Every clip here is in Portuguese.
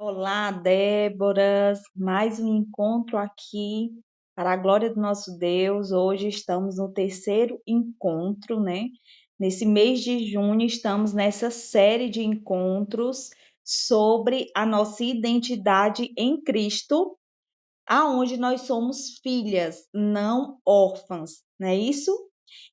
Olá, Déboras, mais um encontro aqui para a glória do nosso Deus. Hoje estamos no terceiro encontro, né? Nesse mês de junho, estamos nessa série de encontros sobre a nossa identidade em Cristo, aonde nós somos filhas, não órfãs, não é isso?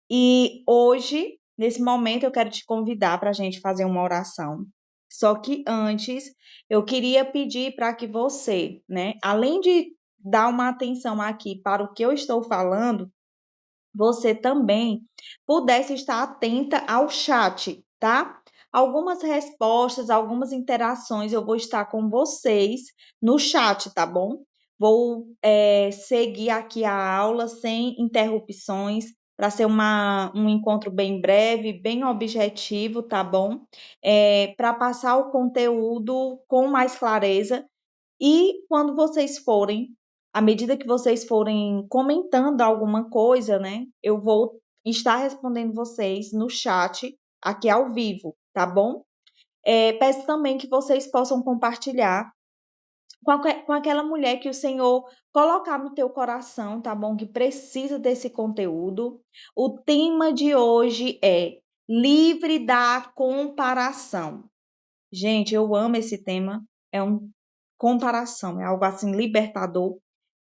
E hoje, nesse momento, eu quero te convidar para a gente fazer uma oração. Só que antes, eu queria pedir para que você, né, além de dar uma atenção aqui para o que eu estou falando, você também pudesse estar atenta ao chat, tá? Algumas respostas, algumas interações eu vou estar com vocês no chat, tá bom? Vou seguir aqui a aula sem interrupções, para ser um encontro bem breve, bem objetivo, tá bom? Para passar o conteúdo com mais clareza e quando vocês forem, à medida que vocês forem comentando alguma coisa, né, eu vou estar respondendo vocês no chat aqui ao vivo, tá bom? Peço também que vocês possam compartilhar com aquela mulher que o Senhor colocar no teu coração, tá bom? Que precisa desse conteúdo. O tema de hoje é livre da comparação. Gente, eu amo esse tema. É um comparação, é algo assim libertador.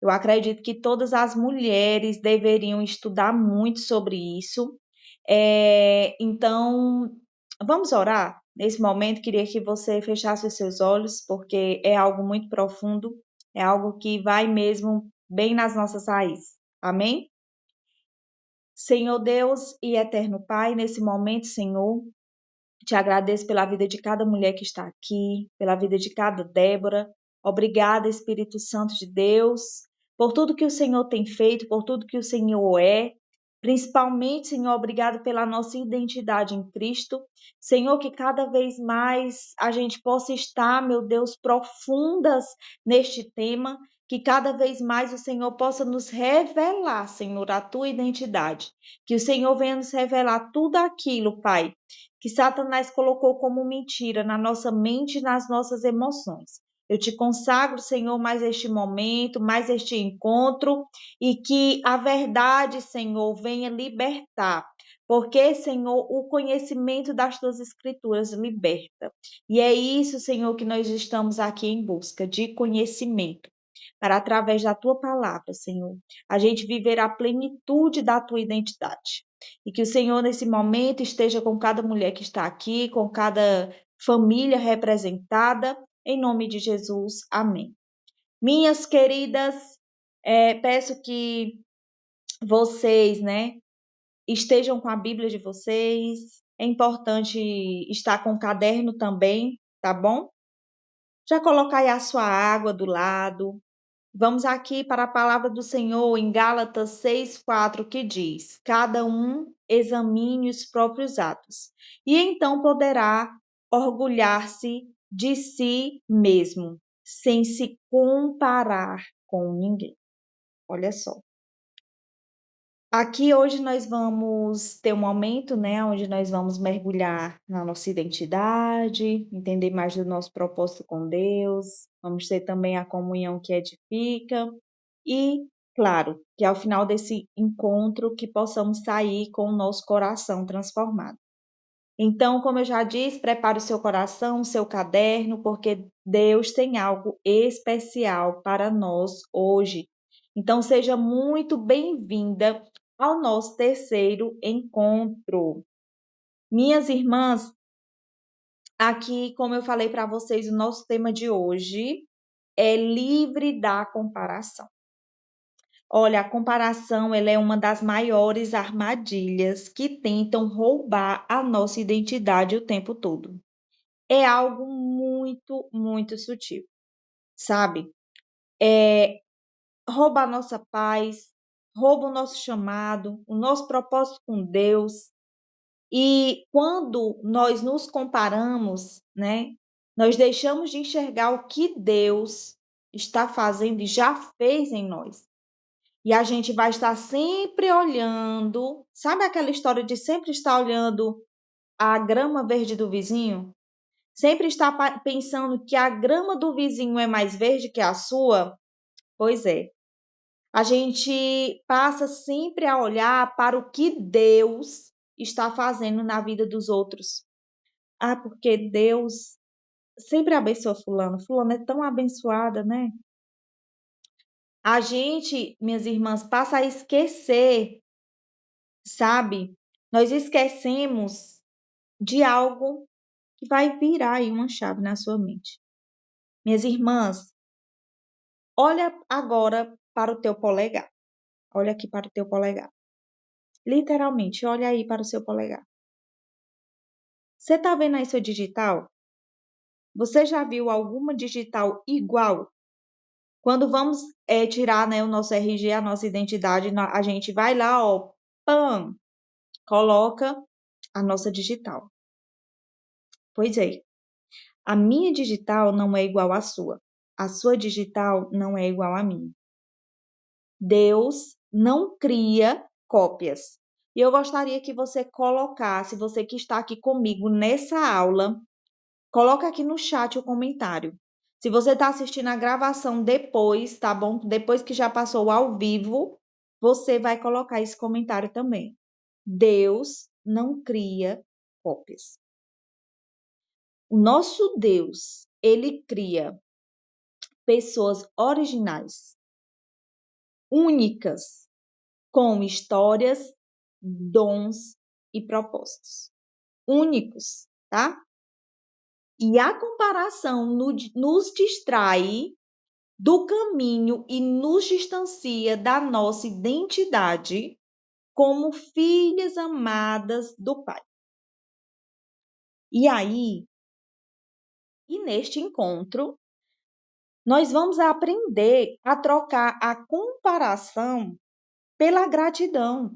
Eu acredito que todas as mulheres deveriam estudar muito sobre isso. Então, vamos orar? Nesse momento, queria que você fechasse os seus olhos, porque é algo muito profundo, é algo que vai mesmo bem nas nossas raízes. Amém? Senhor Deus e eterno Pai, nesse momento, Senhor, te agradeço pela vida de cada mulher que está aqui, pela vida de cada Débora. Obrigada, Espírito Santo de Deus, por tudo que o Senhor tem feito, por tudo que o Senhor é. Principalmente, Senhor, obrigado pela nossa identidade em Cristo. Senhor, que cada vez mais a gente possa estar, meu Deus, profundas neste tema, que cada vez mais o Senhor possa nos revelar, Senhor, a tua identidade. Que o Senhor venha nos revelar tudo aquilo, Pai, que Satanás colocou como mentira na nossa mente e nas nossas emoções. Eu te consagro, Senhor, mais este momento, mais este encontro, e que a verdade, Senhor, venha libertar. Porque, Senhor, o conhecimento das tuas escrituras liberta. E é isso, Senhor, que nós estamos aqui em busca de conhecimento. Para, através da tua palavra, Senhor, a gente viver a plenitude da tua identidade. E que o Senhor, nesse momento, esteja com cada mulher que está aqui, com cada família representada, em nome de Jesus. Amém. Minhas queridas, peço que vocês, né, estejam com a Bíblia de vocês. É importante estar com o caderno também, tá bom? Já colocai a sua água do lado. Vamos aqui para a palavra do Senhor em Gálatas 6:4, que diz: cada um examine os próprios atos, e então poderá orgulhar-se de si mesmo, sem se comparar com ninguém. Olha só. Aqui hoje nós vamos ter um momento, né, onde nós vamos mergulhar na nossa identidade, entender mais do nosso propósito com Deus, vamos ter também a comunhão que edifica e, claro, que ao final desse encontro que possamos sair com o nosso coração transformado. Então, como eu já disse, prepare o seu coração, o seu caderno, porque Deus tem algo especial para nós hoje. Então, seja muito bem-vinda ao nosso terceiro encontro. Minhas irmãs, aqui, como eu falei para vocês, o nosso tema de hoje é livre da comparação. Olha, a comparação ela é uma das maiores armadilhas que tentam roubar a nossa identidade o tempo todo. É algo muito, muito sutil, sabe? Rouba a nossa paz, rouba o nosso chamado, o nosso propósito com Deus. E quando nós nos comparamos, né, nós deixamos de enxergar o que Deus está fazendo e já fez em nós. E a gente vai estar sempre olhando, sabe aquela história de sempre estar olhando a grama verde do vizinho? Sempre está pensando que a grama do vizinho é mais verde que a sua? Pois é. A gente passa sempre a olhar para o que Deus está fazendo na vida dos outros. Ah, porque Deus sempre abençoa fulano. Fulano é tão abençoada, né? A gente, minhas irmãs, passa a esquecer, sabe? Nós esquecemos de algo que vai virar aí uma chave na sua mente. Minhas irmãs, olha agora para o teu polegar. Olha aqui para o teu polegar. Literalmente, olha aí para o seu polegar. Você está vendo aí sua digital? Você já viu alguma digital igual? Quando vamos tirar, né, o nosso RG, a nossa identidade, a gente vai lá, ó, pam, coloca a nossa digital. Pois é, a minha digital não é igual à sua. A sua digital não é igual à minha. Deus não cria cópias. E eu gostaria que você colocasse, você que está aqui comigo nessa aula, coloca aqui no chat o comentário. Se você está assistindo a gravação depois, tá bom? Depois que já passou ao vivo, você vai colocar esse comentário também. Deus não cria cópias. O nosso Deus, ele cria pessoas originais, únicas, com histórias, dons e propósitos. Únicos, tá? E a comparação nos distrai do caminho e nos distancia da nossa identidade como filhas amadas do Pai. E aí, neste encontro, nós vamos aprender a trocar a comparação pela gratidão.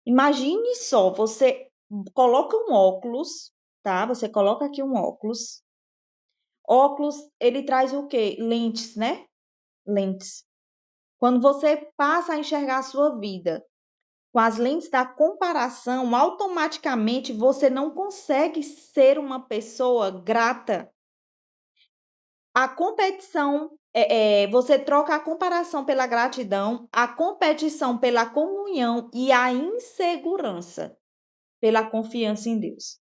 Imagine só, você coloca um óculos, tá? Você coloca aqui um óculos. Óculos, ele traz o quê? Lentes, né? Lentes. Quando você passa a enxergar a sua vida com as lentes da comparação, automaticamente você não consegue ser uma pessoa grata. A competição, você troca a comparação pela gratidão, a competição pela comunhão e a insegurança pela confiança em Deus.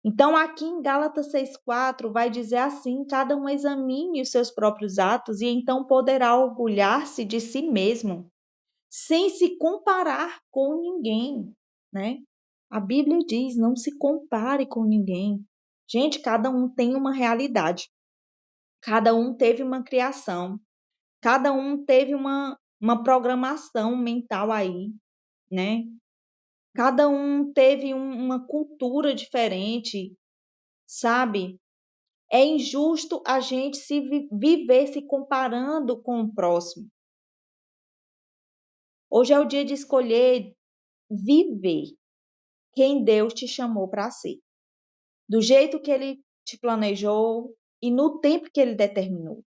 Então, aqui em Gálatas 6,4 vai dizer assim: cada um examine os seus próprios atos e então poderá orgulhar-se de si mesmo, sem se comparar com ninguém, né? A Bíblia diz: não se compare com ninguém. Gente, cada um tem uma realidade, cada um teve uma criação, cada um teve uma programação mental aí, né? Cada um teve uma cultura diferente, sabe? É injusto a gente se viver se comparando com o próximo. Hoje é o dia de escolher viver quem Deus te chamou para ser, do jeito que Ele te planejou e no tempo que Ele determinou.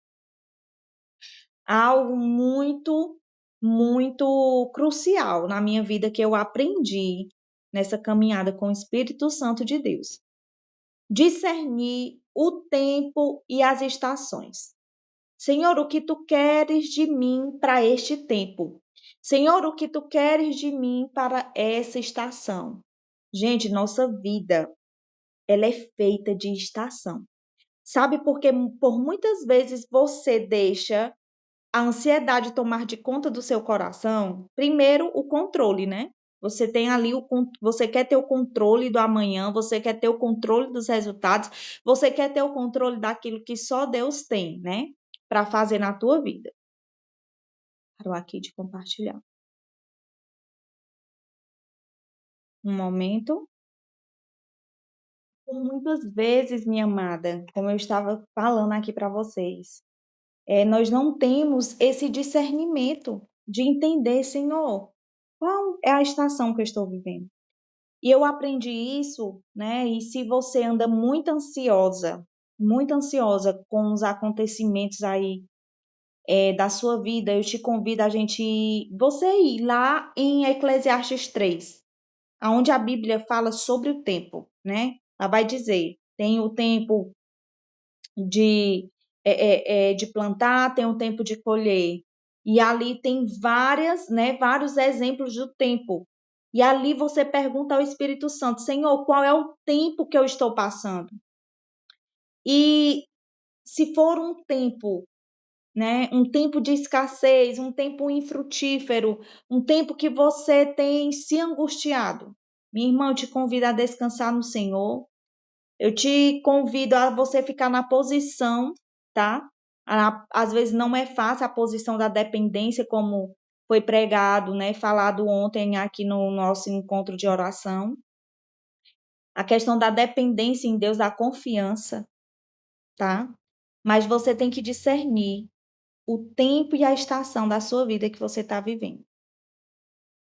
Algo muito, muito crucial na minha vida que eu aprendi nessa caminhada com o Espírito Santo de Deus. Discernir o tempo e as estações. Senhor, o que tu queres de mim para este tempo? Senhor, o que tu queres de mim para essa estação? Gente, nossa vida, ela é feita de estação. Sabe porque por muitas vezes você deixa a ansiedade tomar de conta do seu coração? Primeiro, o controle, né? Você tem ali você quer ter o controle do amanhã, você quer ter o controle dos resultados, você quer ter o controle daquilo que só Deus tem, né? Para fazer na tua vida. Parou aqui de compartilhar. Um momento. Por muitas vezes, minha amada, como eu estava falando aqui para vocês, nós não temos esse discernimento de entender, Senhor, qual é a estação que eu estou vivendo. E eu aprendi isso, né? E se você anda muito ansiosa com os acontecimentos aí da sua vida, eu te convido você ir lá em Eclesiastes 3, onde a Bíblia fala sobre o tempo, né? Ela vai dizer: Tem o tempo de, de plantar, tem o tempo de colher. E ali tem vários exemplos do tempo. E ali você pergunta ao Espírito Santo, Senhor, qual é o tempo que eu estou passando? E se for um tempo, né, um tempo de escassez, um tempo infrutífero, um tempo que você tem se angustiado, minha irmã, eu te convido a descansar no Senhor. Eu te convido a você ficar na posição, tá? Às vezes não é fácil a posição da dependência, como foi pregado, né, falado ontem aqui no nosso encontro de oração. A questão da dependência em Deus, da confiança, tá? Mas você tem que discernir o tempo e a estação da sua vida que você está vivendo.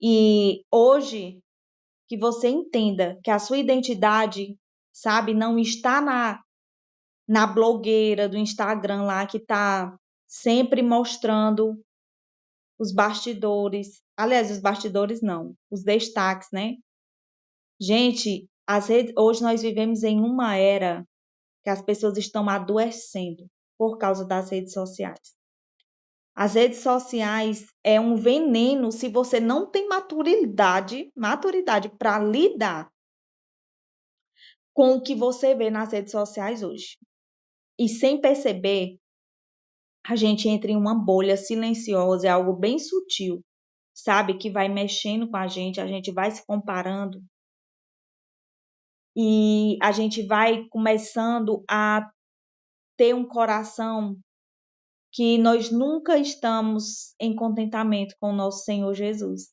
E hoje, que você entenda que a sua identidade, sabe, não está na blogueira do Instagram lá que tá sempre mostrando os bastidores. Aliás, os bastidores não, os destaques, né? Gente, hoje nós vivemos em uma era que as pessoas estão adoecendo por causa das redes sociais. As redes sociais é um veneno se você não tem maturidade para lidar com o que você vê nas redes sociais hoje. E sem perceber, a gente entra em uma bolha silenciosa, é algo bem sutil, sabe? Que vai mexendo com a gente vai se comparando e a gente vai começando a ter um coração que nós nunca estamos em contentamento com o nosso Senhor Jesus.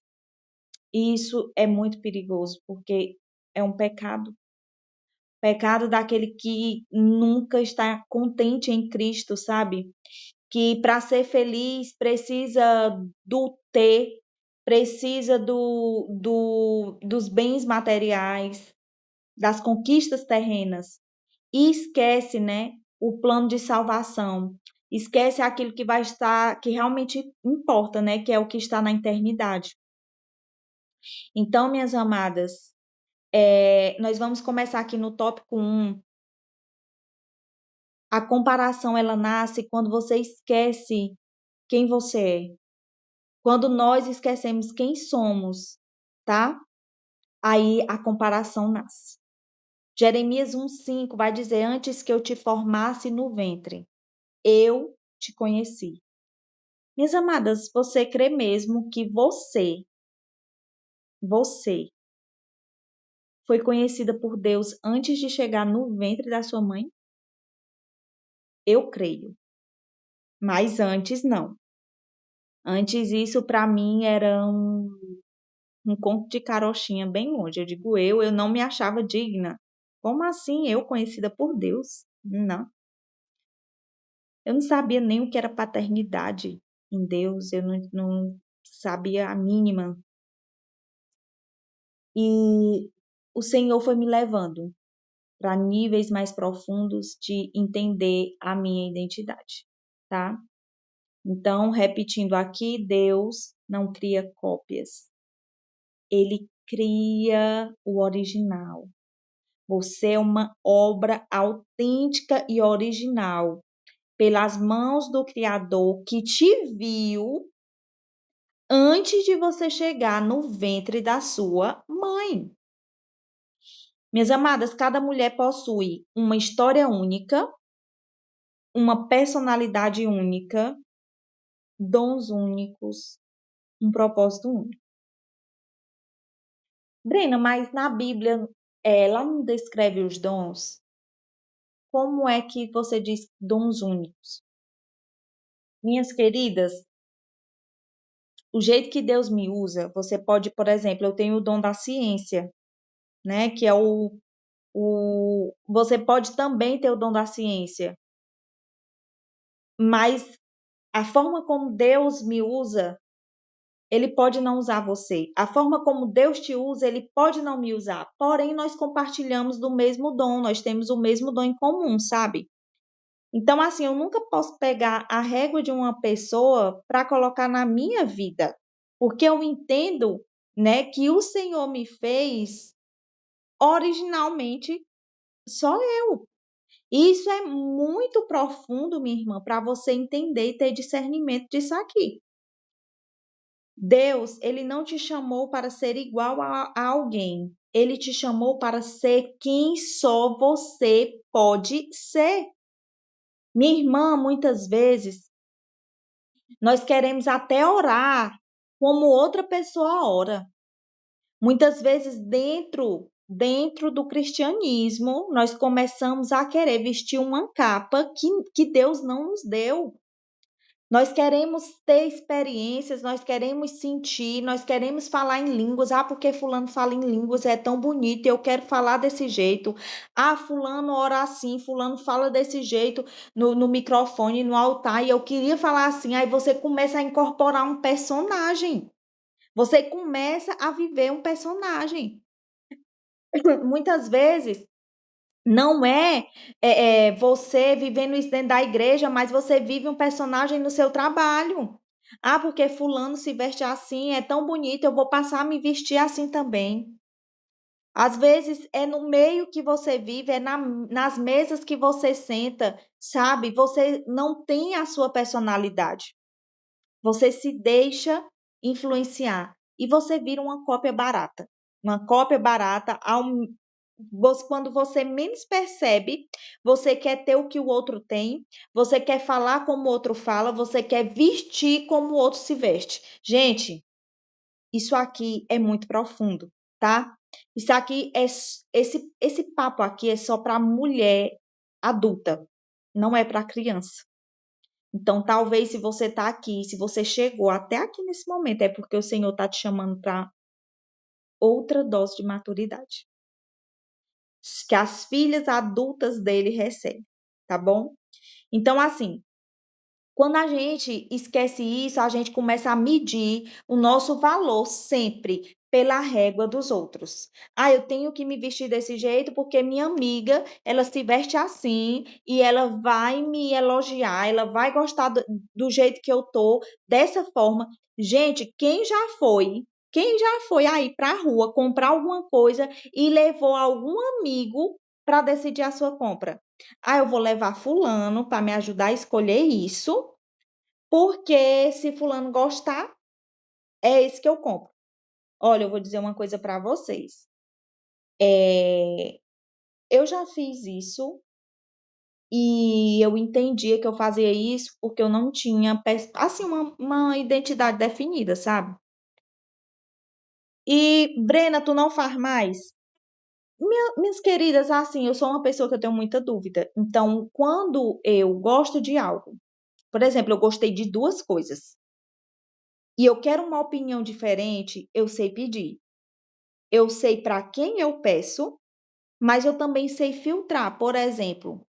E isso é muito perigoso, porque é um pecado. Pecado daquele que nunca está contente em Cristo, sabe? Que para ser feliz precisa do ter, precisa dos bens materiais, das conquistas terrenas, e esquece, né, o plano de salvação, esquece aquilo que vai estar, que realmente importa, né, que é o que está na eternidade. Então, minhas amadas, nós vamos começar aqui no tópico 1. A comparação, ela nasce quando você esquece quem você é. Quando nós esquecemos quem somos, tá? Aí a comparação nasce. Jeremias 1,5 vai dizer: Antes que eu te formasse no ventre, eu te conheci. Minhas amadas, você crê mesmo que você foi conhecida por Deus antes de chegar no ventre da sua mãe? Eu creio. Mas antes não. Antes isso para mim era um conto de carochinha bem longe. Eu digo eu não me achava digna. Como assim eu conhecida por Deus? Não. Eu não sabia nem o que era paternidade em Deus, eu não sabia a mínima. E o Senhor foi me levando para níveis mais profundos de entender a minha identidade, tá? Então, repetindo aqui, Deus não cria cópias. Ele cria o original. Você é uma obra autêntica e original, pelas mãos do Criador que te viu antes de você chegar no ventre da sua mãe. Minhas amadas, cada mulher possui uma história única, uma personalidade única, dons únicos, um propósito único. Brena, mas na Bíblia, ela não descreve os dons? Como é que você diz dons únicos? Minhas queridas, o jeito que Deus me usa, você pode, por exemplo, eu tenho o dom da ciência, né? Que é você pode também ter o dom da ciência, mas a forma como Deus me usa, Ele pode não usar você. A forma como Deus te usa, Ele pode não me usar. Porém, nós compartilhamos do mesmo dom, nós temos o mesmo dom em comum, sabe? Então, assim, eu nunca posso pegar a régua de uma pessoa para colocar na minha vida, porque eu entendo, né, que o Senhor me fez originalmente Só eu. Isso é muito profundo, minha irmã, para você entender e ter discernimento disso aqui. Deus, ele não te chamou para ser igual a alguém. Ele te chamou para ser quem só você pode ser. Minha irmã, muitas vezes, nós queremos até orar como outra pessoa ora. Muitas vezes, dentro do cristianismo, nós começamos a querer vestir uma capa que Deus não nos deu. Nós queremos ter experiências, nós queremos sentir, nós queremos falar em línguas. Ah, porque fulano fala em línguas, é tão bonito, eu quero falar desse jeito. Ah, fulano ora assim, fulano fala desse jeito no microfone, no altar, e eu queria falar assim. Aí você começa a incorporar um personagem. Você começa a viver um personagem. Muitas vezes não é você vivendo isso dentro da igreja, mas você vive um personagem no seu trabalho. Ah, porque fulano se veste assim, é tão bonito, eu vou passar a me vestir assim também. Às vezes é no meio que você vive, nas mesas que você senta, sabe? Você não tem a sua personalidade. Você se deixa influenciar e você vira uma cópia barata. Uma cópia barata, quando você menos percebe, você quer ter o que o outro tem, você quer falar como o outro fala, você quer vestir como o outro se veste. Gente, isso aqui é muito profundo, tá? Isso aqui esse papo aqui é só para mulher adulta, não é para criança. Então, talvez se você está aqui, se você chegou até aqui nesse momento, é porque o Senhor está te chamando para outra dose de maturidade, que as filhas adultas dele recebem, tá bom? Então, assim, quando a gente esquece isso, a gente começa a medir o nosso valor sempre pela régua dos outros. Ah, eu tenho que me vestir desse jeito porque minha amiga, ela se veste assim e ela vai me elogiar, ela vai gostar do jeito que eu tô, dessa forma. Gente, quem já foi aí para a rua comprar alguma coisa e levou algum amigo para decidir a sua compra? Ah, eu vou levar fulano para me ajudar a escolher isso, porque se fulano gostar, é esse que eu compro. Olha, eu vou dizer uma coisa para vocês. Eu já fiz isso e eu entendia que eu fazia isso porque eu não tinha, assim, uma identidade definida, sabe? E, Brena, tu não faz mais? Minhas queridas, assim, eu sou uma pessoa que eu tenho muita dúvida. Então, quando eu gosto de algo, por exemplo, eu gostei de duas coisas e eu quero uma opinião diferente, eu sei pedir. Eu sei para quem eu peço, mas eu também sei filtrar. Por exemplo,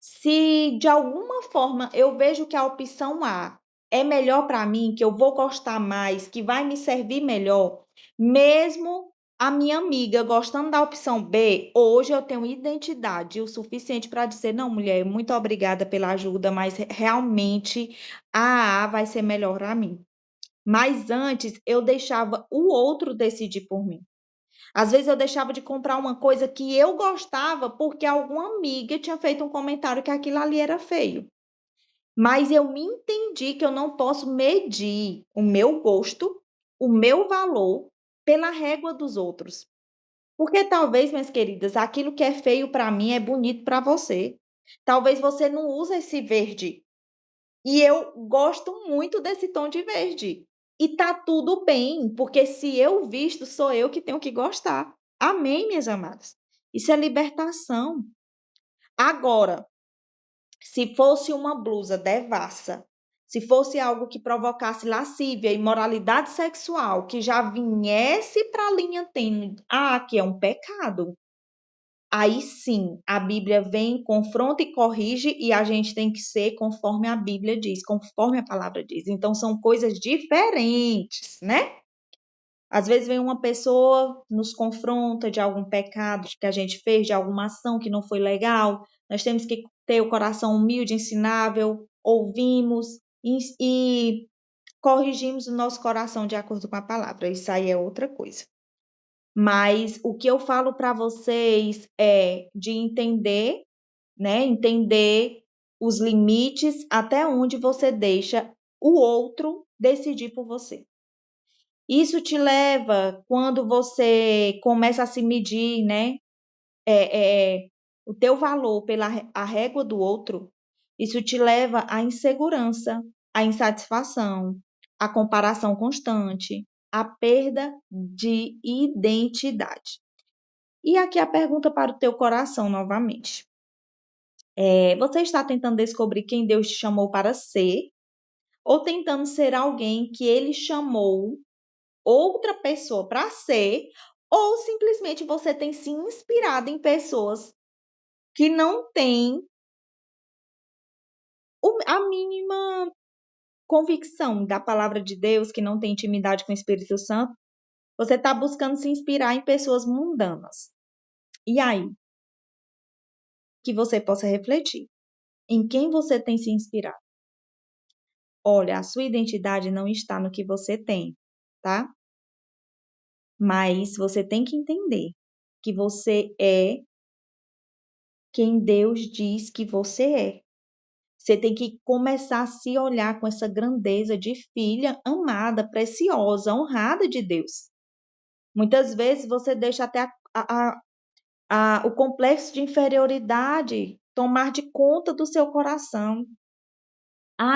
se de alguma forma eu vejo que a opção A é melhor para mim, que eu vou gostar mais, que vai me servir melhor, mesmo a minha amiga gostando da opção B, hoje eu tenho identidade o suficiente para dizer: não, mulher, muito obrigada pela ajuda, mas realmente a vai ser melhor para mim. Mas antes eu deixava o outro decidir por mim. Às vezes eu deixava de comprar uma coisa que eu gostava porque alguma amiga tinha feito um comentário que aquilo ali era feio. Mas eu me entendi que eu não posso medir o meu gosto, o meu valor pela régua dos outros. Porque talvez, minhas queridas, aquilo que é feio para mim é bonito para você. Talvez você não use esse verde. E eu gosto muito desse tom de verde. E tá tudo bem, porque se eu visto, sou eu que tenho que gostar. Amém, minhas amadas? Isso é libertação. Agora, se fosse uma blusa devassa, se fosse algo que provocasse lascívia, imoralidade sexual, que já viesse para a linha tênue, que é um pecado. Aí sim, a Bíblia vem, confronta e corrige, e a gente tem que ser conforme a Bíblia diz, conforme a palavra diz. Então, são coisas diferentes, né? Às vezes vem uma pessoa, nos confronta de algum pecado que a gente fez, de alguma ação que não foi legal. Nós temos que ter o coração humilde, ensinável, ouvimos e corrigimos o nosso coração de acordo com a palavra. Isso aí é outra coisa. Mas o que eu falo para vocês é de entender, né? Entender os limites até onde você deixa o outro decidir por você. Isso te leva, quando você começa a se medir, né? O teu valor pela a régua do outro, isso te leva à insegurança, à insatisfação, à comparação constante, à perda de identidade. E aqui a pergunta para o teu coração novamente. Você está tentando descobrir quem Deus te chamou para ser, ou tentando ser alguém que Ele chamou outra pessoa para ser, ou simplesmente você tem se inspirado em pessoas que não têm a mínima convicção da palavra de Deus, que não tem intimidade com o Espírito Santo? Você está buscando se inspirar em pessoas mundanas. E aí? Que você possa refletir. Em quem você tem se inspirado? Olha, a sua identidade não está no que você tem, tá? Mas você tem que entender que você é quem Deus diz que você é. Você tem que começar a se olhar com essa grandeza de filha amada, preciosa, honrada de Deus. Muitas vezes você deixa até o complexo de inferioridade tomar de conta do seu coração.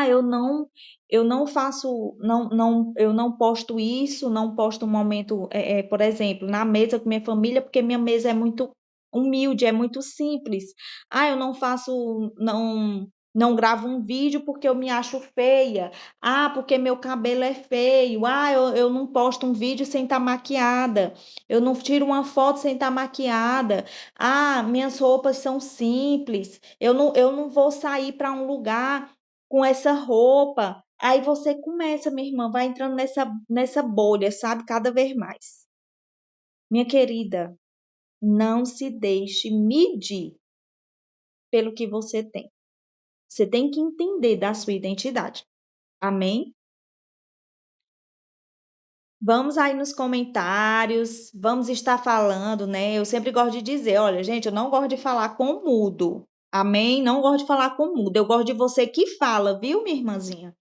Eu não faço, eu não posto isso, não posto um momento, por exemplo, na mesa com minha família, porque minha mesa é muito humilde, é muito simples. Eu não faço, não gravo um vídeo porque eu me acho feia. Porque meu cabelo é feio. Eu não posto um vídeo sem estar maquiada. Eu não tiro uma foto sem estar maquiada. Minhas roupas são simples. Eu não vou sair para um lugar com essa roupa. Aí você começa, minha irmã, vai entrando nessa bolha, sabe? Cada vez mais. Minha querida, não se deixe medir pelo que você tem. Você tem que entender da sua identidade. Amém? Vamos aí nos comentários, vamos estar falando, né? Eu sempre gosto de dizer, olha, gente, eu não gosto de falar com mudo. Amém? Não gosto de falar com mudo. Eu gosto de você que fala, viu, minha irmãzinha?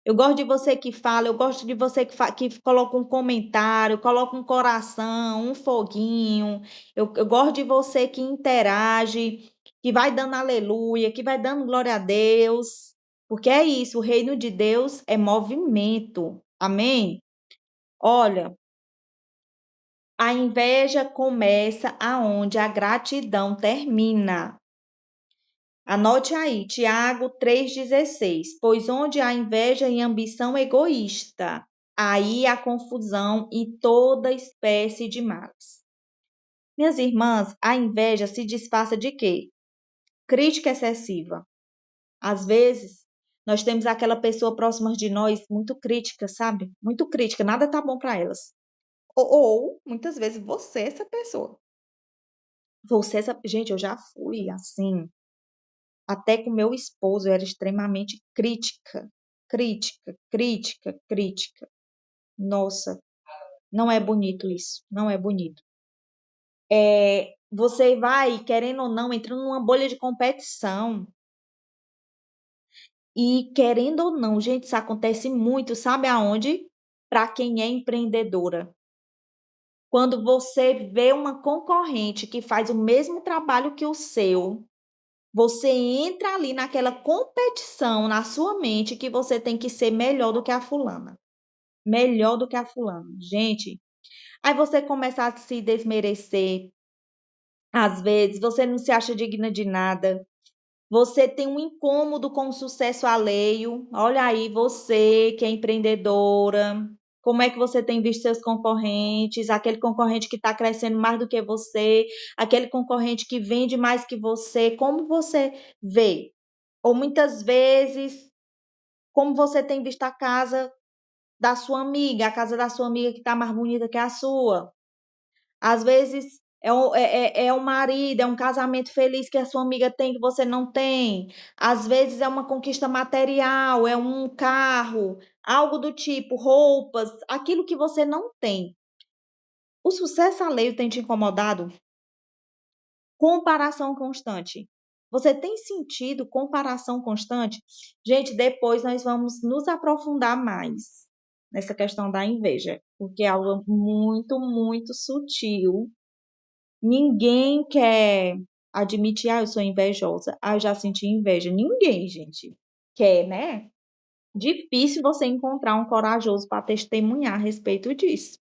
Eu gosto de você que fala, eu gosto de você que coloca um comentário, coloca um coração, um foguinho. Eu gosto de você que interage, que vai dando aleluia, que vai dando glória a Deus. Porque é isso, o reino de Deus é movimento. Amém? Olha, a inveja começa aonde a gratidão termina. Anote aí, Tiago 3,16. Pois onde há inveja e ambição egoísta, aí há confusão e toda espécie de males. Minhas irmãs, a inveja se disfarça de quê? Crítica excessiva. Às vezes, nós temos aquela pessoa próxima de nós muito crítica, sabe? Muito crítica, nada tá bom para elas. Muitas vezes, você é essa pessoa. Gente, eu já fui assim. Até com meu esposo eu era extremamente crítica. Crítica, crítica, crítica. Nossa, não é bonito isso. Não é bonito. Você vai, querendo ou não, entrando numa bolha de competição. E querendo ou não, gente, isso acontece muito, sabe aonde? Para quem é empreendedora. Quando você vê uma concorrente que faz o mesmo trabalho que o seu, você entra ali naquela competição na sua mente que você tem que ser melhor do que a fulana. Melhor do que a fulana. Gente, aí você começa a se desmerecer. Às vezes, você não se acha digna de nada. Você tem um incômodo com o sucesso alheio. Olha aí, você que é empreendedora. Como é que você tem visto seus concorrentes? Aquele concorrente que está crescendo mais do que você, aquele concorrente que vende mais que você. Como você vê? Ou muitas vezes, como você tem visto a casa da sua amiga, a casa da sua amiga que está mais bonita que a sua. Às vezes é o marido, é um casamento feliz que a sua amiga tem que você não tem. Às vezes é uma conquista material, é um carro, algo do tipo, roupas, aquilo que você não tem. O sucesso alheio tem te incomodado? Comparação constante. Você tem sentido comparação constante? Gente, depois nós vamos nos aprofundar mais nessa questão da inveja, porque é algo muito, muito sutil. Ninguém quer admitir, eu sou invejosa, eu já senti inveja. Ninguém, gente, quer, né? Difícil você encontrar um corajoso para testemunhar a respeito disso.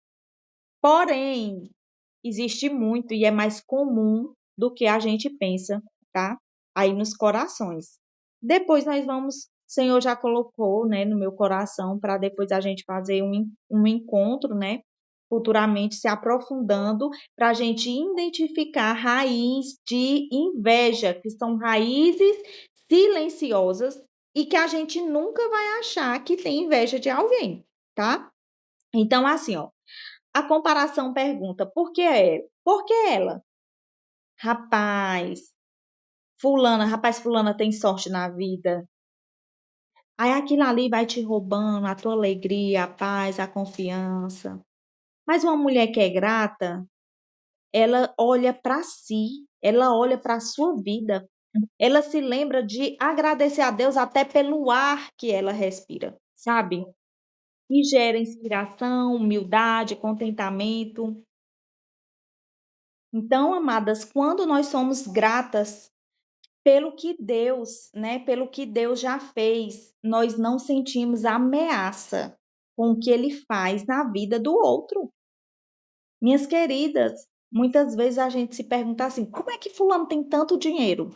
Porém, existe muito e é mais comum do que a gente pensa, tá? Aí nos corações. Depois nós vamos, o Senhor já colocou, né, no meu coração para depois a gente fazer um encontro, né? Futuramente se aprofundando para a gente identificar a raiz de inveja, que são raízes silenciosas e que a gente nunca vai achar que tem inveja de alguém, tá? Então, assim, ó, a comparação pergunta: por que é? Por que ela? Rapaz, fulana tem sorte na vida. Aí aquilo ali vai te roubando a tua alegria, a paz, a confiança. Mas uma mulher que é grata, ela olha para si, ela olha para a sua vida. Ela se lembra de agradecer a Deus até pelo ar que ela respira, sabe? E gera inspiração, humildade, contentamento. Então, amadas, quando nós somos gratas pelo que Deus, né, pelo que Deus já fez, nós não sentimos ameaça com o que ele faz na vida do outro. Minhas queridas, muitas vezes a gente se pergunta assim: como é que fulano tem tanto dinheiro?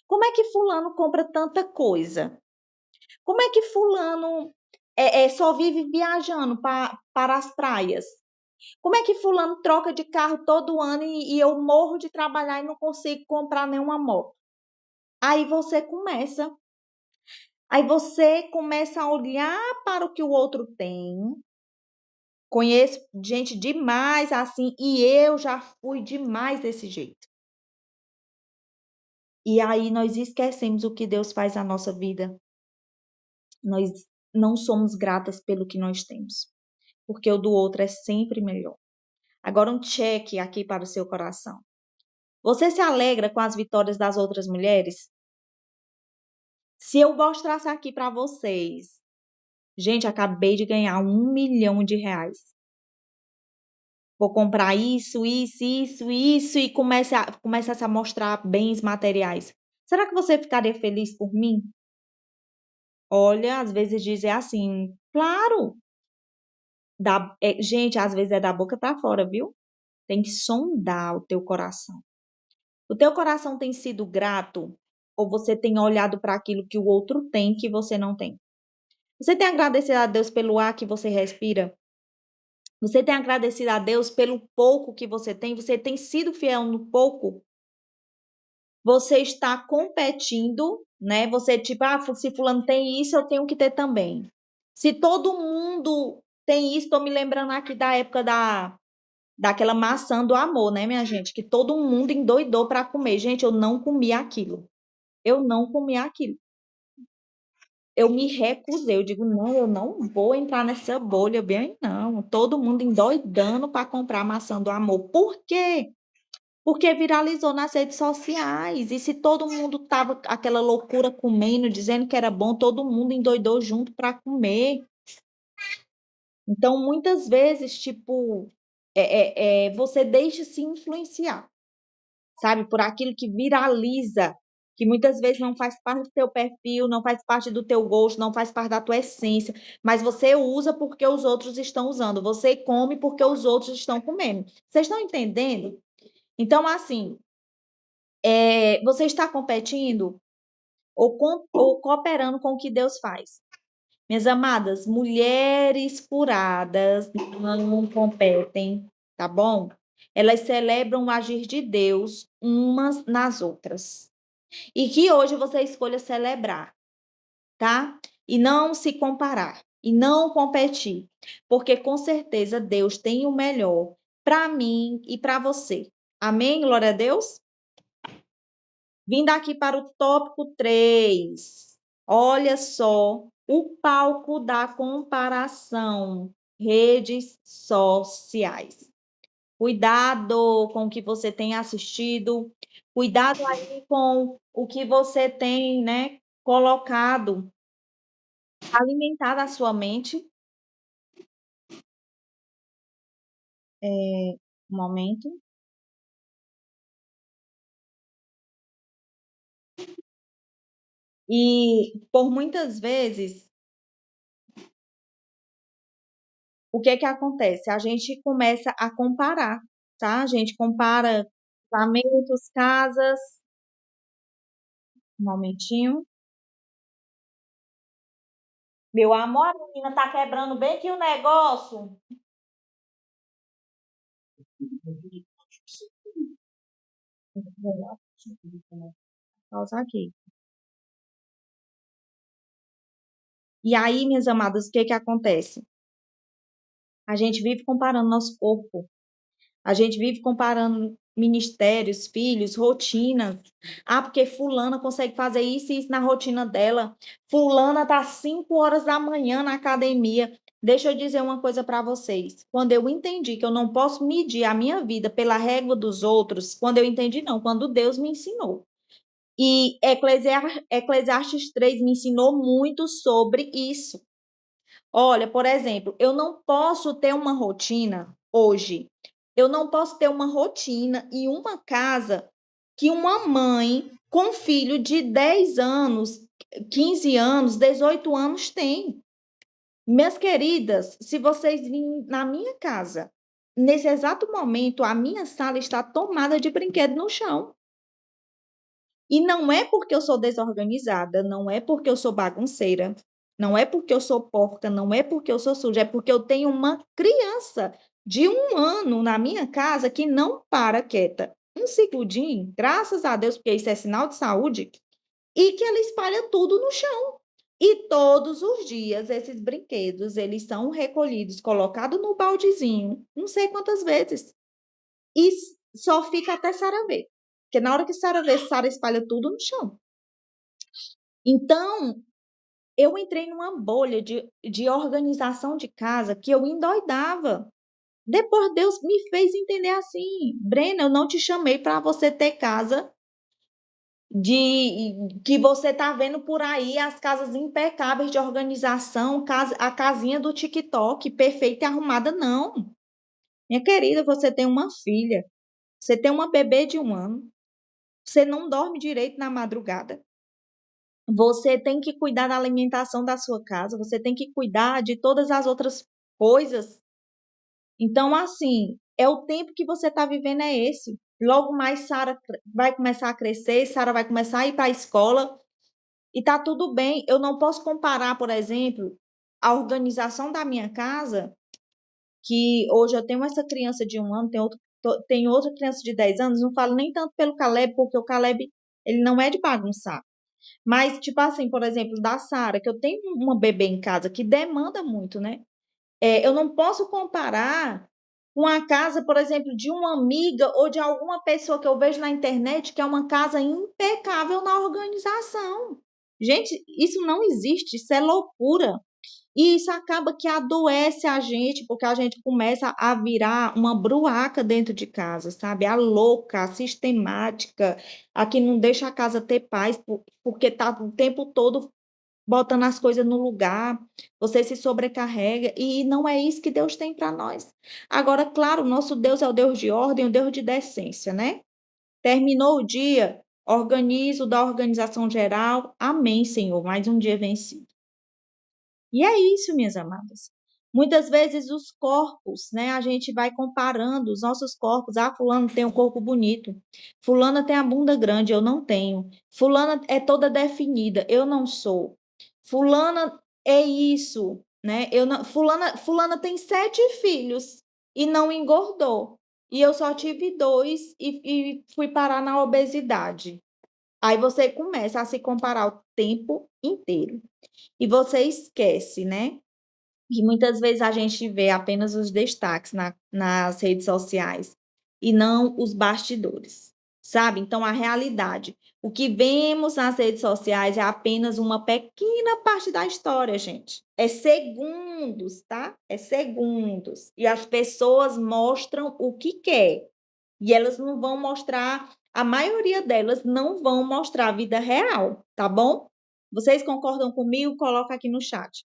Como é que fulano compra tanta coisa? Como é que fulano só vive viajando para as praias? Como é que fulano troca de carro todo ano e eu morro de trabalhar e não consigo comprar nenhuma moto? Aí você começa a olhar para o que o outro tem. Conheço gente demais assim e eu já fui demais desse jeito. E aí nós esquecemos o que Deus faz na nossa vida. Nós não somos gratas pelo que nós temos, porque o do outro é sempre melhor. Agora um cheque aqui para o seu coração. Você se alegra com as vitórias das outras mulheres? Se eu mostrasse aqui para vocês, gente, acabei de ganhar R$ 1 milhão. Vou comprar isso, e começasse a mostrar bens materiais. Será que você ficaria feliz por mim? Olha, às vezes dizer assim, claro, gente, às vezes é da boca para fora, viu? Tem que sondar o teu coração. O teu coração tem sido grato ou você tem olhado para aquilo que o outro tem que você não tem? Você tem agradecido a Deus pelo ar que você respira? Você tem agradecido a Deus pelo pouco que você tem? Você tem sido fiel no pouco? Você está competindo, né? Você, tipo, se fulano tem isso, eu tenho que ter também. Se todo mundo tem isso, tô me lembrando aqui da época daquela maçã do amor, né, minha gente? Que todo mundo endoidou para comer. Gente, eu não comi aquilo. Eu não comi aquilo. Eu me recusei. Eu digo, não, eu não vou entrar nessa bolha bem, não. Todo mundo endoidando para comprar maçã do amor. Por quê? Porque viralizou nas redes sociais. E se todo mundo tava aquela loucura comendo, dizendo que era bom, todo mundo endoidou junto para comer. Então, muitas vezes, tipo, você deixa se influenciar, sabe, por aquilo que viraliza, que muitas vezes não faz parte do teu perfil, não faz parte do teu gosto, não faz parte da tua essência, mas você usa porque os outros estão usando, você come porque os outros estão comendo. Vocês estão entendendo? Então, assim, você está competindo ou cooperando com o que Deus faz. Minhas amadas, mulheres curadas não competem, tá bom? Elas celebram o agir de Deus umas nas outras. E que hoje você escolha celebrar, tá? E não se comparar, e não competir, porque com certeza Deus tem o melhor para mim e para você. Amém? Glória a Deus? Vindo aqui para o tópico 3. Olha só o palco da comparação, redes sociais. Cuidado com o que você tem assistido, cuidado aí com o que você tem, né, colocado, alimentado a sua mente. Um momento. E por muitas vezes, o que que acontece? A gente começa a comparar, tá? A gente compara casamentos, casas. Um momentinho. Meu amor, a menina tá quebrando bem aqui o negócio. Vou pausar aqui. E aí, minhas amadas, o que que acontece? A gente vive comparando nosso corpo. A gente vive comparando ministérios, filhos, rotinas. Ah, porque fulana consegue fazer isso e isso na rotina dela. Fulana tá 5 horas da manhã na academia. Deixa eu dizer uma coisa para vocês. Quando eu entendi que eu não posso medir a minha vida pela régua dos outros, quando eu entendi não, quando Deus me ensinou. E Eclesiastes 3 me ensinou muito sobre isso. Olha, por exemplo, eu não posso ter uma rotina hoje. Eu não posso ter uma rotina e uma casa que uma mãe com filho de 10 anos, 15 anos, 18 anos tem. Minhas queridas, se vocês virem na minha casa, nesse exato momento, a minha sala está tomada de brinquedo no chão. E não é porque eu sou desorganizada, não é porque eu sou bagunceira, não é porque eu sou porca, não é porque eu sou suja, é porque eu tenho uma criança de 1 ano na minha casa que não para quieta. Um segundinho, graças a Deus, porque isso é sinal de saúde, e que ela espalha tudo no chão. E todos os dias esses brinquedos, eles são recolhidos, colocados no baldezinho, não sei quantas vezes. E só fica até Sara ver. Porque na hora que Sara vê, Sara espalha tudo no chão. Então, eu entrei numa bolha de organização de casa que eu endoidava. Depois Deus me fez entender assim, Brena, eu não te chamei para você ter casa de que você tá vendo por aí as casas impecáveis de organização, a casinha do TikTok perfeita e arrumada, não. Minha querida, você tem uma filha, você tem uma bebê de 1 ano, você não dorme direito na madrugada. Você tem que cuidar da alimentação da sua casa, você tem que cuidar de todas as outras coisas. Então, assim, é o tempo que você está vivendo é esse. Logo mais, Sara vai começar a crescer, Sara vai começar a ir para a escola e tá tudo bem. Eu não posso comparar, por exemplo, a organização da minha casa, que hoje eu tenho essa criança de 1 ano, tem outra criança de 10 anos, não falo nem tanto pelo Caleb, porque o Caleb, ele não é de bagunçar. Mas, tipo assim, por exemplo, da Sara, que eu tenho uma bebê em casa que demanda muito, né? Eu não posso comparar com a casa, por exemplo, de uma amiga ou de alguma pessoa que eu vejo na internet que é uma casa impecável na organização. Gente, isso não existe, isso é loucura. E isso acaba que adoece a gente, porque a gente começa a virar uma bruaca dentro de casa, sabe? A louca, a sistemática, a que não deixa a casa ter paz, porque tá o tempo todo botando as coisas no lugar, você se sobrecarrega, e não é isso que Deus tem para nós. Agora, claro, o nosso Deus é o Deus de ordem, o Deus de decência, né? Terminou o dia, organizo da organização geral, amém, Senhor, mais um dia vencido. E é isso, minhas amadas. Muitas vezes os corpos, né? A gente vai comparando os nossos corpos. Ah, fulano tem um corpo bonito. Fulana tem a bunda grande, eu não tenho. Fulana é toda definida, eu não sou. Fulana é isso, né? Eu não, fulana tem 7 filhos e não engordou. E eu só tive 2 e fui parar na obesidade. Aí você começa a se comparar o tempo inteiro. E você esquece, né? Que muitas vezes a gente vê apenas os destaques nas redes sociais e não os bastidores. sabe? Então, a realidade. O que vemos nas redes sociais é apenas uma pequena parte da história, gente. É segundos, tá? É segundos. E as pessoas mostram o que quer. E elas não vão mostrar, a maioria delas não vão mostrar a vida real, tá bom? Vocês concordam comigo? Coloca aqui no chat.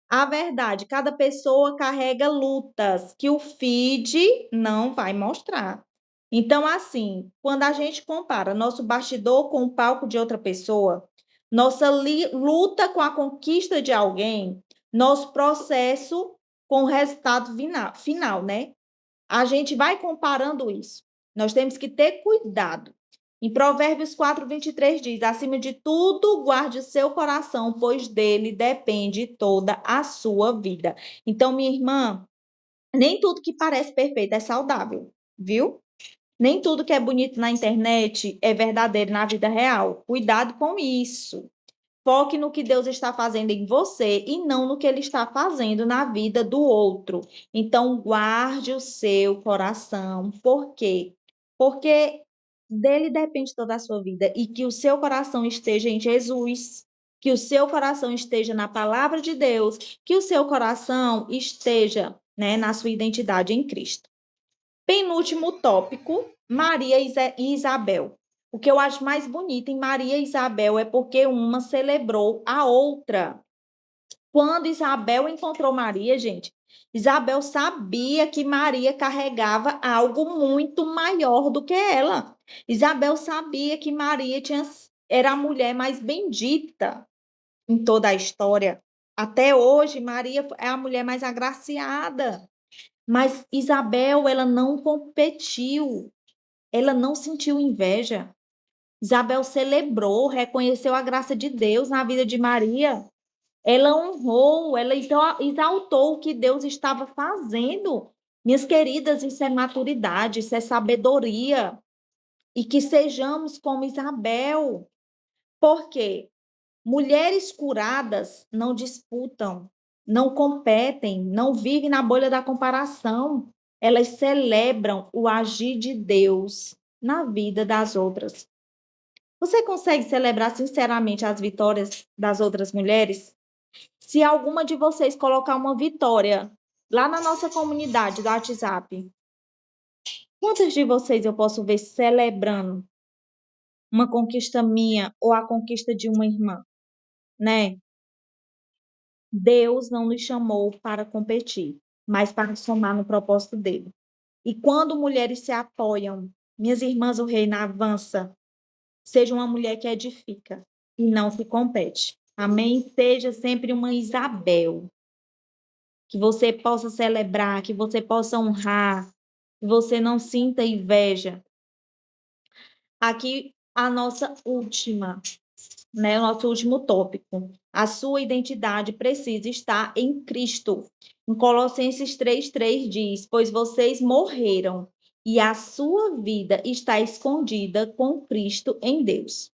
A verdade, cada pessoa carrega lutas que o feed não vai mostrar. Então, assim, quando a gente compara nosso bastidor com o palco de outra pessoa, nossa luta com a conquista de alguém, nosso processo com o resultado final, né? A gente vai comparando isso. Nós temos que ter cuidado. Em Provérbios 4:23 diz: acima de tudo, guarde o seu coração, pois dele depende toda a sua vida. Então, minha irmã, nem tudo que parece perfeito é saudável, viu? Nem tudo que é bonito na internet é verdadeiro na vida real. Cuidado com isso. Foque no que Deus está fazendo em você e não no que Ele está fazendo na vida do outro. Então, guarde o seu coração. Por quê? Porque dele depende toda a sua vida e que o seu coração esteja em Jesus, que o seu coração esteja na palavra de Deus, que o seu coração esteja, né, na sua identidade em Cristo. Penúltimo tópico, Maria e Isabel. O que eu acho mais bonito em Maria e Isabel é porque uma celebrou a outra. Quando Isabel encontrou Maria, gente, Isabel sabia que Maria carregava algo muito maior do que ela. Isabel sabia que Maria era a mulher mais bendita em toda a história. Até hoje, Maria é a mulher mais agraciada. Mas Isabel, ela não competiu, ela não sentiu inveja. Isabel celebrou, reconheceu a graça de Deus na vida de Maria. Ela honrou, ela exaltou o que Deus estava fazendo. Minhas queridas, isso é maturidade, isso é sabedoria. E que sejamos como Isabel. Por quê? Mulheres curadas não disputam, não competem, não vivem na bolha da comparação. Elas celebram o agir de Deus na vida das outras. Você consegue celebrar sinceramente as vitórias das outras mulheres? Se alguma de vocês colocar uma vitória lá na nossa comunidade do WhatsApp, quantas de vocês eu posso ver celebrando uma conquista minha ou a conquista de uma irmã, né? Deus não nos chamou para competir, mas para somar no propósito dele. E quando mulheres se apoiam, minhas irmãs, o reino avança. Seja uma mulher que edifica e não que compete. Amém? Seja sempre uma Isabel. Que você possa celebrar, que você possa honrar, que você não sinta inveja. Aqui a nossa última, né, o nosso último tópico. A sua identidade precisa estar em Cristo. Em Colossenses 3:3 diz: pois vocês morreram e a sua vida está escondida com Cristo em Deus.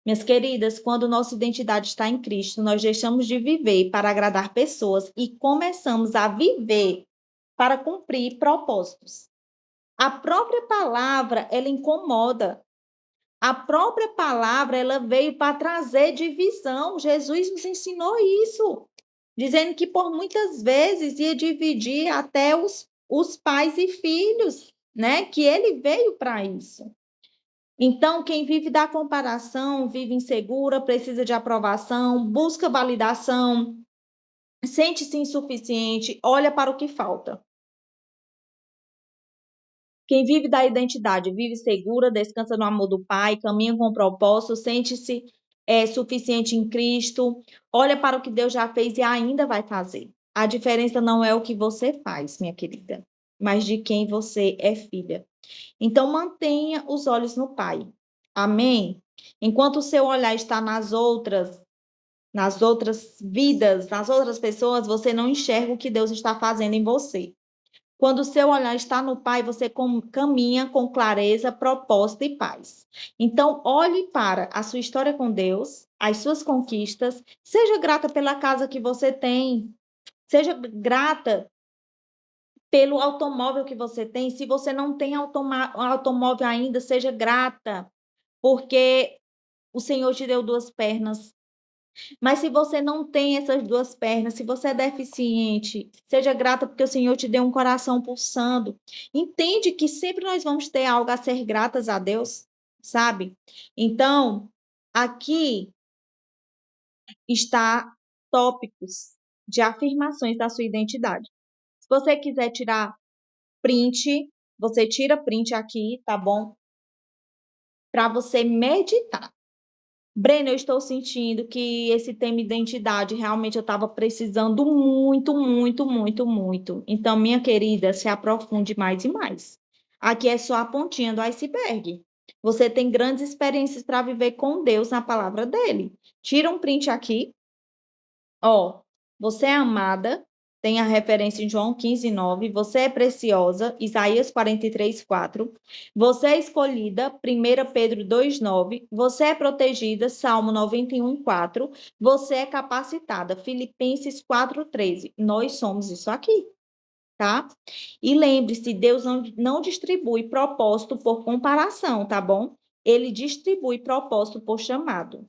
Minhas queridas, quando nossa identidade está em Cristo, nós deixamos de viver para agradar pessoas e começamos a viver para cumprir propósitos. A própria palavra, ela incomoda. A própria palavra, ela veio para trazer divisão. Jesus nos ensinou isso, dizendo que por muitas vezes ia dividir até os pais e filhos, né? Que ele veio para isso. Então, quem vive da comparação, vive insegura, precisa de aprovação, busca validação, sente-se insuficiente, olha para o que falta. Quem vive da identidade, vive segura, descansa no amor do Pai, caminha com propósito, sente-se suficiente em Cristo, olha para o que Deus já fez e ainda vai fazer. A diferença não é o que você faz, minha querida, mas de quem você é filha. Então, mantenha os olhos no Pai. Amém? Enquanto o seu olhar está nas outras vidas, nas outras pessoas, você não enxerga o que Deus está fazendo em você. Quando o seu olhar está no Pai, você caminha com clareza, propósito e paz. Então, olhe para a sua história com Deus, as suas conquistas, seja grata pela casa que você tem, seja grata pelo automóvel que você tem. Se você não tem automóvel ainda, seja grata, porque o Senhor te deu 2 pernas. Mas se você não tem essas 2 pernas, se você é deficiente, seja grata porque o Senhor te deu um coração pulsando. Entende que sempre nós vamos ter algo a ser gratas a Deus, sabe? Então, aqui está tópicos de afirmações da sua identidade. Se você quiser tirar print, você tira print aqui, tá bom? Para você meditar. Breno, eu estou sentindo que esse tema identidade realmente eu estava precisando muito, muito, muito, muito. Então, minha querida, se aprofunde mais e mais. Aqui é só a pontinha do iceberg. Você tem grandes experiências para viver com Deus na palavra dele. Tira um print aqui. Ó, você é amada, tem a referência em João 15:9. Você é preciosa, Isaías 43:4. Você é escolhida, 1 Pedro 2:9. Você é protegida, Salmo 91:4. Você é capacitada, Filipenses 4:13. Nós somos isso aqui, tá? E lembre-se, Deus não distribui propósito por comparação, tá bom? Ele distribui propósito por chamado.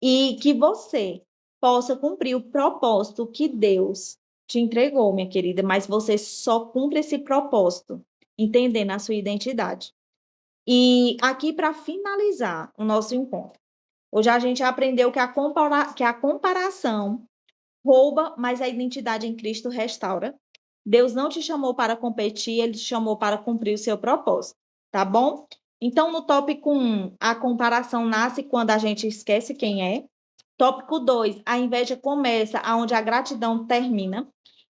E que você possa cumprir o propósito que Deus te entregou, minha querida, mas você só cumpre esse propósito entendendo a sua identidade. E aqui para finalizar o nosso encontro, hoje a gente aprendeu que a comparação rouba, mas a identidade em Cristo restaura. Deus não te chamou para competir, ele te chamou para cumprir o seu propósito, tá bom? Então, no tópico 1, a comparação nasce quando a gente esquece quem é. Tópico 2, a inveja começa aonde a gratidão termina.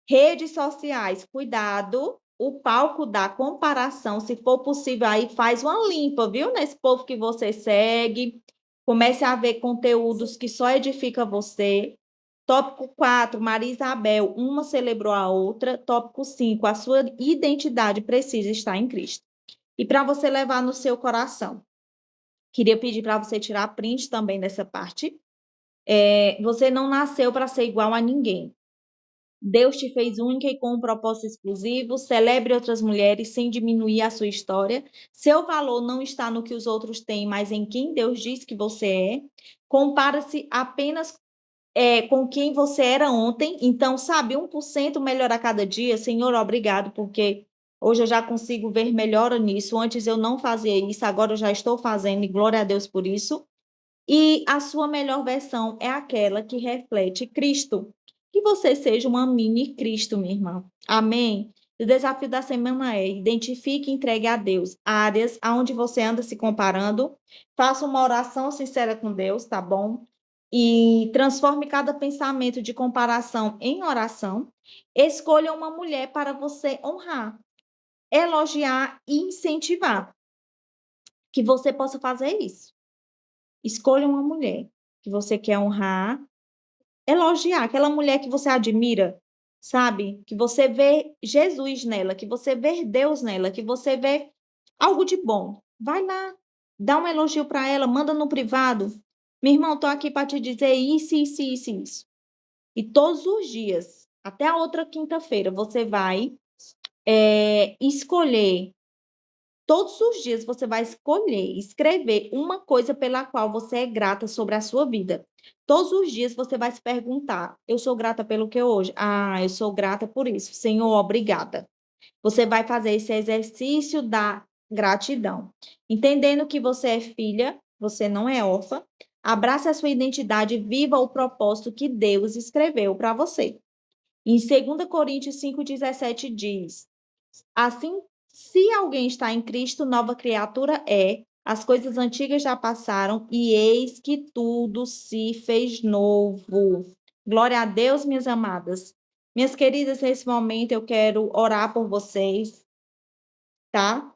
Redes sociais, cuidado, o palco da comparação, se for possível aí, faz uma limpa, viu? Nesse povo que você segue. Comece a ver conteúdos que só edificam você. Tópico 4, Maria Isabel, uma celebrou a outra. Tópico 5, a sua identidade precisa estar em Cristo. E para você levar no seu coração, queria pedir para você tirar print também dessa parte. Você não nasceu para ser igual a ninguém. Deus te fez única e com um propósito exclusivo. Celebre outras mulheres sem diminuir a sua história. Seu valor não está no que os outros têm, mas em quem Deus diz que você é. Compara-se apenas com quem você era ontem. Então, sabe, 1% melhor a cada dia. Senhor, obrigado, porque hoje eu já consigo ver melhora nisso. Antes eu não fazia isso, agora eu já estou fazendo, e glória a Deus por isso. E a sua melhor versão é aquela que reflete Cristo. Que você seja uma mini Cristo, minha irmã. Amém? O desafio da semana é: identifique e entregue a Deus áreas onde você anda se comparando. Faça uma oração sincera com Deus, tá bom? E transforme cada pensamento de comparação em oração. Escolha uma mulher para você honrar, elogiar e incentivar. Que você possa fazer isso. Escolha uma mulher que você quer honrar, elogiar, aquela mulher que você admira, sabe? Que você vê Jesus nela, que você vê Deus nela, que você vê algo de bom. Vai lá, dá um elogio para ela, manda no privado. Meu irmão, estou aqui para te dizer isso, isso, isso, isso. E todos os dias, até a outra quinta-feira, você vai escolher. Todos os dias você vai escolher, escrever uma coisa pela qual você é grata sobre a sua vida. Todos os dias você vai se perguntar: eu sou grata pelo que hoje? Ah, eu sou grata por isso. Senhor, obrigada. Você vai fazer esse exercício da gratidão. Entendendo que você é filha, você não é órfã. Abrace a sua identidade, viva o propósito que Deus escreveu para você. Em 2 Coríntios 5,17 diz: assim, se alguém está em Cristo, nova criatura é. As coisas antigas já passaram e eis que tudo se fez novo. Glória a Deus, minhas amadas. Minhas queridas, nesse momento eu quero orar por vocês, tá?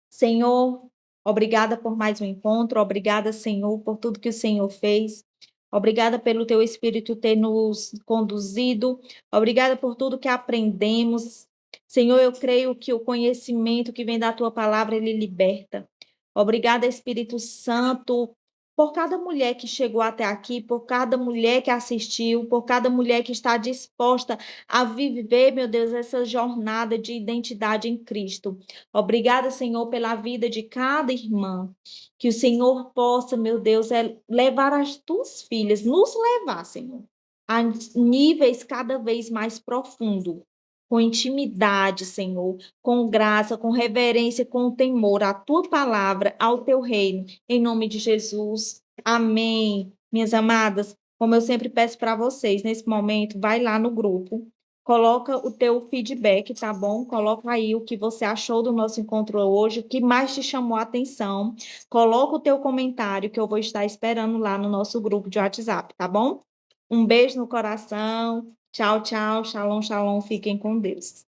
Senhor, obrigada por mais um encontro, obrigada, Senhor, por tudo que o Senhor fez. Obrigada pelo teu Espírito ter nos conduzido. Obrigada por tudo que aprendemos. Senhor, eu creio que o conhecimento que vem da tua palavra, ele liberta. Obrigada, Espírito Santo, por cada mulher que chegou até aqui, por cada mulher que assistiu, por cada mulher que está disposta a viver, meu Deus, essa jornada de identidade em Cristo. Obrigada, Senhor, pela vida de cada irmã. Que o Senhor possa, meu Deus, levar as tuas filhas, nos levar, Senhor, a níveis cada vez mais profundos, com intimidade, Senhor, com graça, com reverência, com temor à tua palavra, ao teu reino, em nome de Jesus. Amém. Minhas amadas, como eu sempre peço para vocês, nesse momento, vai lá no grupo, coloca o teu feedback, tá bom? Coloca aí o que você achou do nosso encontro hoje, o que mais te chamou a atenção. Coloca o teu comentário que eu vou estar esperando lá no nosso grupo de WhatsApp, tá bom? Um beijo no coração. Tchau, tchau. Shalom, shalom. Fiquem com Deus.